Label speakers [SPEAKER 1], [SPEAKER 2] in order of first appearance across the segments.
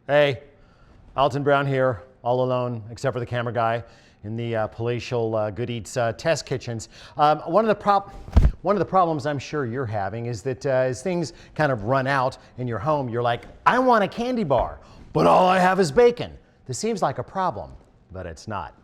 [SPEAKER 1] Hey, Alton Brown here, all alone, except for the camera guy in the palatial Good Eats test kitchens. One of the problems I'm sure you're having is that as things kind of run out in your home, you're like, I want a candy bar, but all I have is bacon. This seems like a problem, but it's not.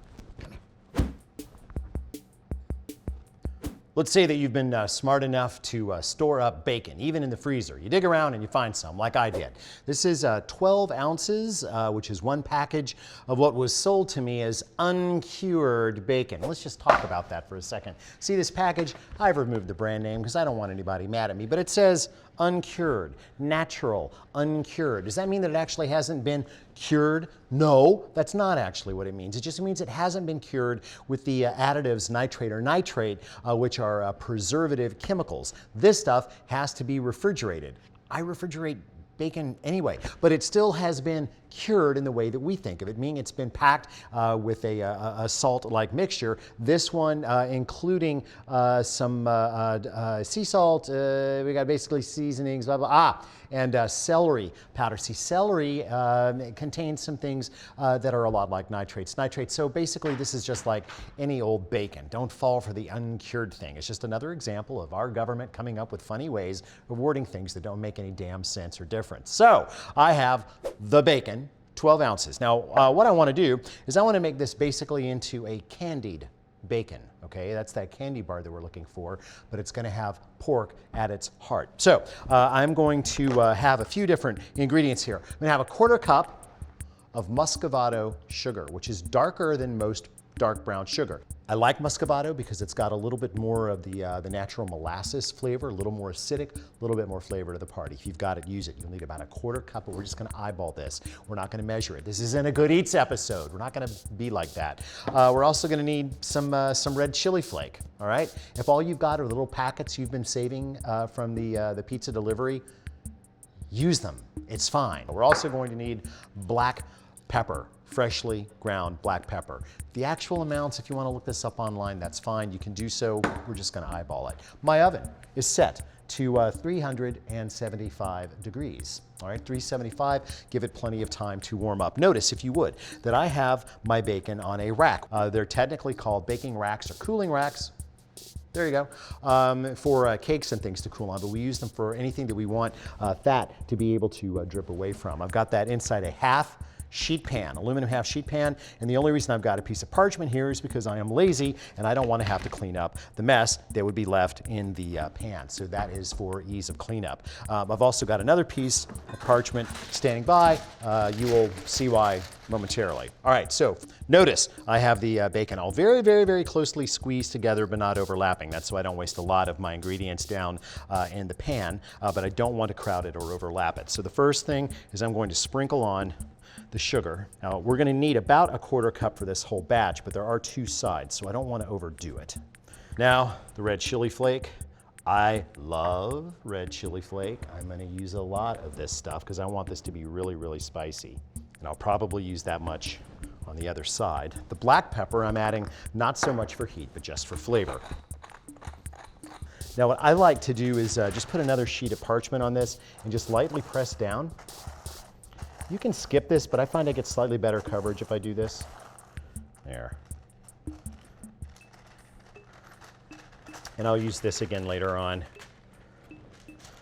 [SPEAKER 1] Let's say that you've been smart enough to store up bacon, even in the freezer. You dig around and you find some, like I did. This is 12 ounces, which is one package of what was sold to me as uncured bacon. Let's just talk about that for a second. See this package? I've removed the brand name because I don't want anybody mad at me, but it says uncured, natural, uncured. Does that mean that it actually hasn't been cured? No, that's not actually what it means. It just means it hasn't been cured with the additives nitrate or nitrate, which are preservative chemicals. This stuff has to be refrigerated. I refrigerate bacon anyway, but it still has been cured in the way that we think of it, meaning it's been packed with a salt-like mixture. This one, including some sea salt, we got basically seasonings, blah, blah, and celery powder. See, celery contains some things that are a lot like nitrates. So basically, this is just like any old bacon. Don't fall for the uncured thing. It's just another example of our government coming up with funny ways of wording things that don't make any damn sense or difference. So I have the bacon, 12 ounces. Now, what I want to do is I want to make this basically into a candied bacon, okay? That's that candy bar that we're looking for, but it's going to have pork at its heart. So I'm going to have a few different ingredients here. I'm going to have a 1/4 cup of muscovado sugar, which is darker than most dark brown sugar. I like muscovado because it's got a little bit more of the natural molasses flavor, a little more acidic, a little bit more flavor to the party. If you've got it, use it. You'll need about a 1/4 cup, but we're just gonna eyeball this. We're not gonna measure it. This isn't a Good Eats episode. We're not gonna be like that. We're also gonna need some red chili flake, all right? If all you've got are little packets you've been saving from the pizza delivery, use them, it's fine. We're also going to need black pepper, freshly ground black pepper. The actual amounts, if you want to look this up online, that's fine. You can do so. We're just going to eyeball it. My oven is set to 375 degrees. All right, 375. Give it plenty of time to warm up. Notice, if you would, that I have my bacon on a rack. They're technically called baking racks or cooling racks. There you go, for cakes and things to cool on, but we use them for anything that we want fat to be able to drip away from. I've got that inside a half sheet pan, aluminum half sheet pan, and the only reason I've got a piece of parchment here is because I am lazy and I don't want to have to clean up the mess that would be left in the pan. So that is for ease of cleanup. I've also got another piece of parchment standing by. You will see why momentarily. All right, so notice I have the bacon all very, very, very closely squeezed together but not overlapping. That's so I don't waste a lot of my ingredients down in the pan, but I don't want to crowd it or overlap it. So the first thing is I'm going to sprinkle on the sugar. Now we're going to need about a 1/4 cup for this whole batch, but there are two sides, so I don't want to overdo it. Now the red chili flake. I love red chili flake. I'm going to use a lot of this stuff because I want this to be really, really spicy. And I'll probably use that much on the other side. The black pepper I'm adding not so much for heat, but just for flavor. Now what I like to do is just put another sheet of parchment on this and just lightly press down. You can skip this, but I find I get slightly better coverage if I do this. There. And I'll use this again later on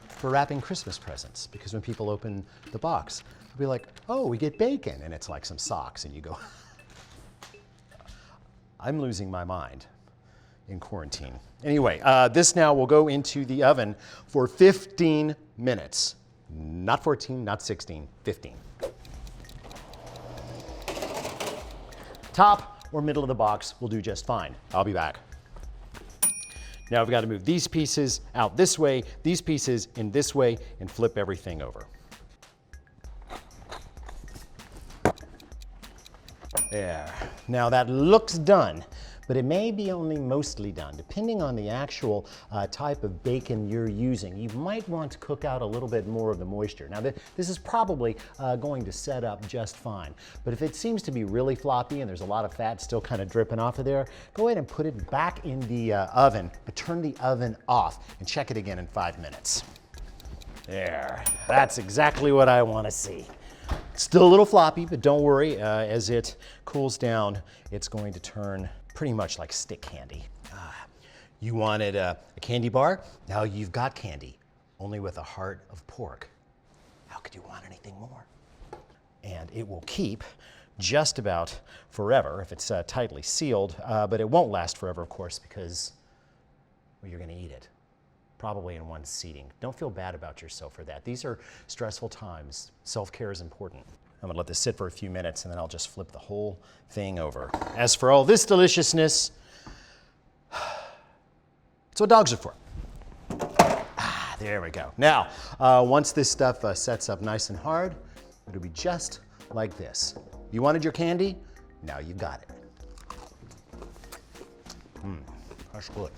[SPEAKER 1] for wrapping Christmas presents, because when people open the box, they'll be like, oh, we get bacon, and it's like some socks, and you go, I'm losing my mind in quarantine. Anyway, this now will go into the oven for 15 minutes. Not 14, not 16, 15. Top or middle of the box will do just fine. I'll be back. Now I've got to move these pieces out this way, these pieces in this way, and flip everything over. There. Now that looks done, but it may be only mostly done. Depending on the actual type of bacon you're using, you might want to cook out a little bit more of the moisture. Now this is probably going to set up just fine, but if it seems to be really floppy and there's a lot of fat still kind of dripping off of there, go ahead and put it back in the oven, but turn the oven off and check it again in 5 minutes. There, that's exactly what I want to see. Still a little floppy, but don't worry. As it cools down, it's going to turn pretty much like stick candy. You wanted a candy bar? Now you've got candy, only with a heart of pork. How could you want anything more? And it will keep just about forever if it's tightly sealed, but it won't last forever, of course, because well, you're going to eat it, probably in one seating. Don't feel bad about yourself for that. These are stressful times. Self-care is important. I'm going to let this sit for a few minutes, and then I'll just flip the whole thing over. As for all this deliciousness, it's what dogs are for. There we go. Now, once this stuff sets up nice and hard, it'll be just like this. You wanted your candy? Now you've got it. That's good.